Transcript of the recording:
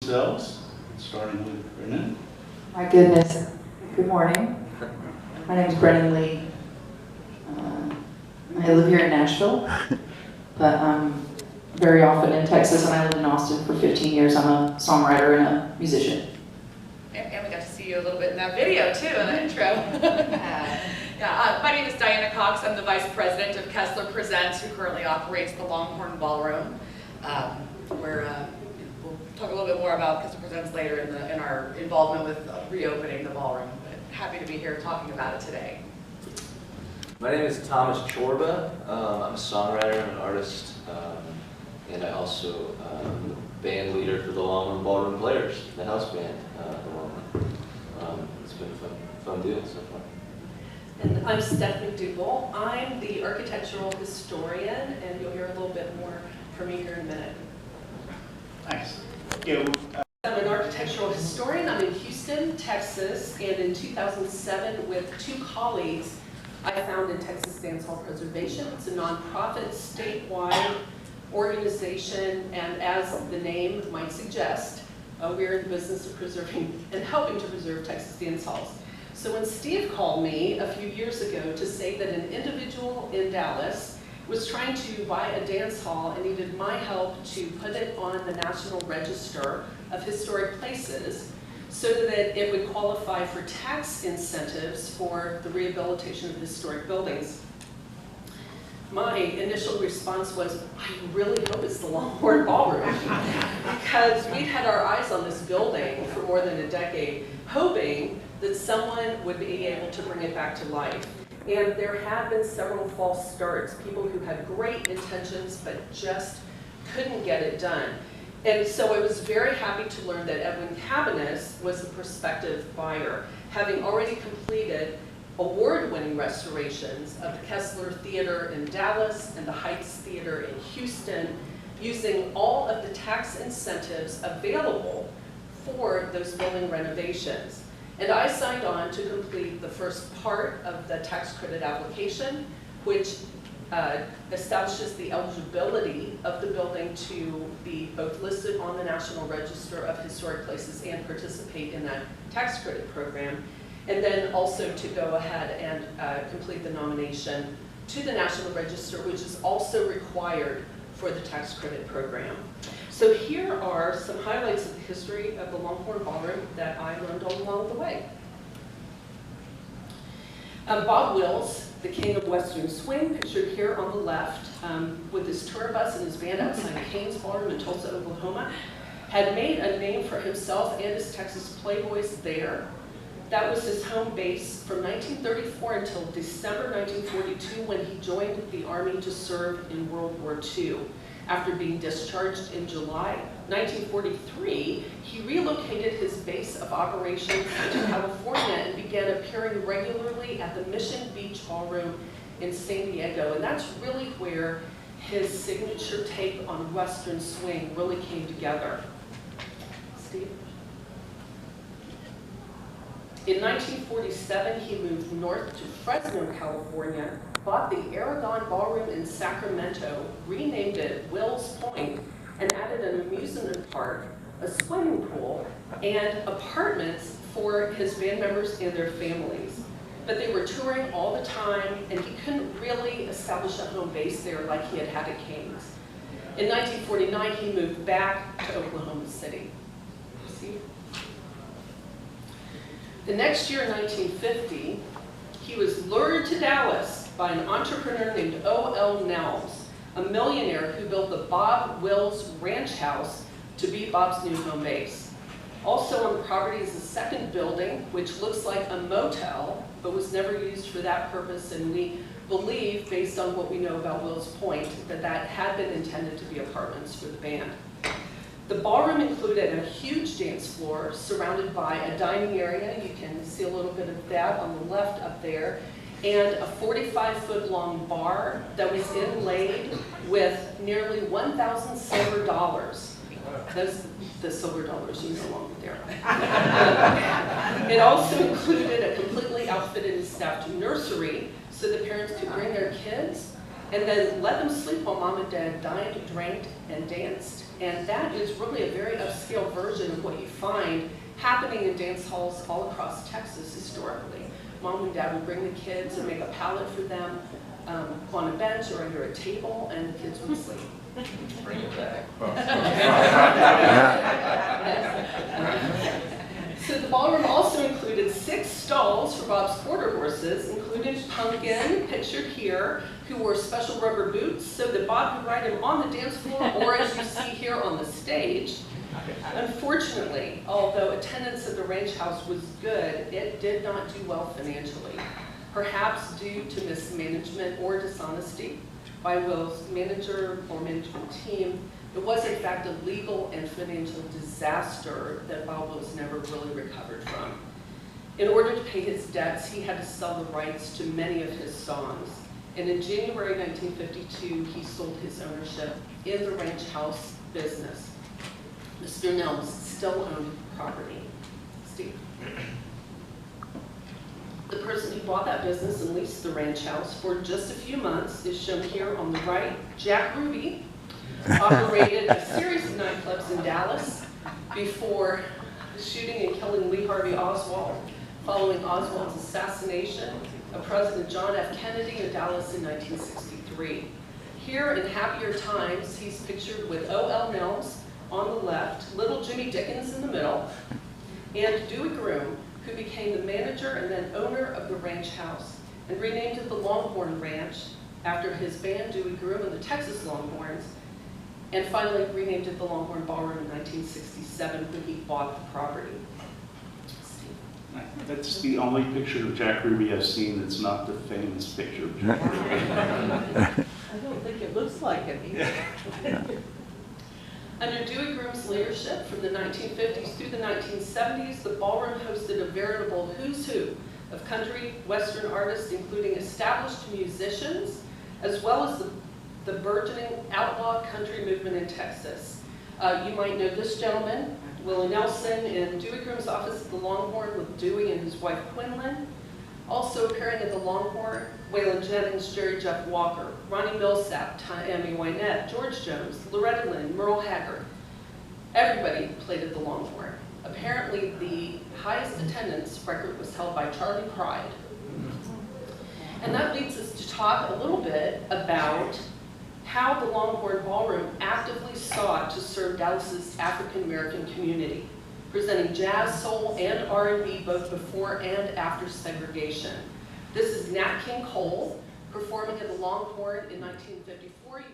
themselves, starting with Brennan. My goodness. Good morning. My name is Brennan Lee. I live here in Nashville, but I'm very often in Texas, and I lived in Austin for 15 years. I'm a songwriter and a musician. And we got to see you a little bit in that video too, in the intro. My name is Diana Cox. I'm the Vice President of Kessler Presents, who currently operates the Longhorn Ballroom. We'll talk a little bit more about Kessler Presents later in our involvement with reopening the ballroom, but happy to be here talking about it today. My name is Thomas Chorba. I'm a songwriter and an artist, and I also am the band leader for the Longhorn Ballroom Players, the house band, the Longhorn. It's been a fun deal so far. And I'm Stephanie Duval. I'm the architectural historian, and you'll hear a little bit more from me here in a minute. Nice. I'm an architectural historian. I'm in Houston, Texas, and in 2007, with two colleagues, I founded Texas Dance Hall Preservation. It's a nonprofit, statewide organization, and as the name might suggest, we're in the business of preserving and helping to preserve Texas dance halls. So when Steve called me a few years ago to say that an individual in Dallas was trying to buy a dance hall and needed my help to put it on the National Register of Historic Places so that it would qualify for tax incentives for the rehabilitation of historic buildings, my initial response was, I really hope it's the Longhorn Ballroom, because we'd had our eyes on this building for more than a decade, hoping that someone would be able to bring it back to life. And there have been several false starts, people who had great intentions but just couldn't get it done. And so I was very happy to learn that Edwin Cabanis was a prospective buyer, having already completed award-winning restorations of the Kessler Theater in Dallas and the Heights Theater in Houston, using all of the tax incentives available for those building renovations. And I signed on to complete the first part of the tax credit application, which establishes the eligibility of the building to be both listed on the National Register of Historic Places and participate in that tax credit program, and then also to go ahead and complete the nomination to the National Register, which is also required for the tax credit program. So here are some highlights of the history of the Longhorn Ballroom that I learned all along the way. Bob Wills, the king of Western Swing, pictured here on the left, with his tour bus and his band outside Kane's Ballroom in Tulsa, Oklahoma, had made a name for himself and his Texas Playboys there. That was his home base from 1934 until December 1942, when he joined the Army to serve in World War II. After being discharged in July 1943, he relocated his base of operations to California and began appearing regularly at the Mission Beach Ballroom in San Diego. And that's really where his signature take on Western Swing really came together. Steve? In 1947, he moved north to Fresno, California, bought the Aragon Ballroom in Sacramento, renamed it Wills Point, and added an amusement park, a swimming pool, and apartments for his band members and their families. But they were touring all the time, and he couldn't really establish a home base there like he had at Kane's. In 1949, he moved back to Oklahoma City. See? The next year, in 1950, he was lured to Dallas by an entrepreneur named O.L. Nels, a millionaire who built the Bob Wills Ranch House to be Bob's new home base. Also on the property is a second building, which looks like a motel, but was never used for that purpose, and we believe, based on what we know about Wills Point, that that had been intended to be apartments for the band. The ballroom included a huge dance floor surrounded by a dining area. You can see a little bit of that on the left up there, and a 45-foot long bar that was inlaid with nearly 1,000 silver dollars. Those, the silver dollars you no longer there. It also included a completely outfitted and staffed nursery so the parents could bring their kids and then let them sleep while mom and dad dined, drank, and danced. And that is really a very upscale version of what you find happening in dance halls all across Texas historically. Mom and dad would bring the kids and make a pallet for them on a bench or under a table, and the kids would sleep. Bring it back. So the ballroom also included 6 stalls for Bob's quarter horses, including Pumpkin, pictured here, who wore special rubber boots so that Bob could ride him on the dance floor or, as you see here, on the stage. Unfortunately, although attendance at the ranch house was good, it did not do well financially, perhaps due to mismanagement or dishonesty by Will's manager or management team. It was, in fact, a legal and financial disaster that Bob was never really recovered from. In order to pay his debts, he had to sell the rights to many of his songs. And in January 1952, he sold his ownership in the ranch house business. Mr. Nelms still owned the property. Steve. The person who bought that business and leased the ranch house for just a few months is shown here on the right. Jack Ruby operated a series of nightclubs in Dallas before shooting and killing Lee Harvey Oswald, following Oswald's assassination of President John F. Kennedy in Dallas in 1963. Here in happier times, he's pictured with O.L. Nelms on the left, little Jimmy Dickens in the middle, and Dewey Groom, who became the manager and then owner of the ranch house and renamed it the Longhorn Ranch after his band Dewey Groom and the Texas Longhorns, and finally renamed it the Longhorn Ballroom in 1967 when he bought the property. That's the only picture of Jack Ruby I've seen that's not the famous picture of Jack Ruby. I don't think it looks like it either. Under Dewey Groom's leadership from the 1950s through the 1970s, the ballroom hosted a veritable who's who of country western artists, including established musicians, as well as the burgeoning outlaw country movement in Texas. You might know this gentleman, Willie Nelson, in Dewey Groom's office at the Longhorn with Dewey and his wife Quinlan. Also appearing at the Longhorn, Waylon Jennings, Jerry Jeff Walker, Ronnie Millsap, Tammy Wynette, George Jones, Loretta Lynn, Merle Haggard. Everybody played at the Longhorn. Apparently the highest attendance record was held by Charlie Pride. And that leads us to talk a little bit about how the Longhorn Ballroom actively sought to serve Dallas's African American community, presenting jazz, soul, and R&B both before and after segregation. This is Nat King Cole performing at the Longhorn in 1954.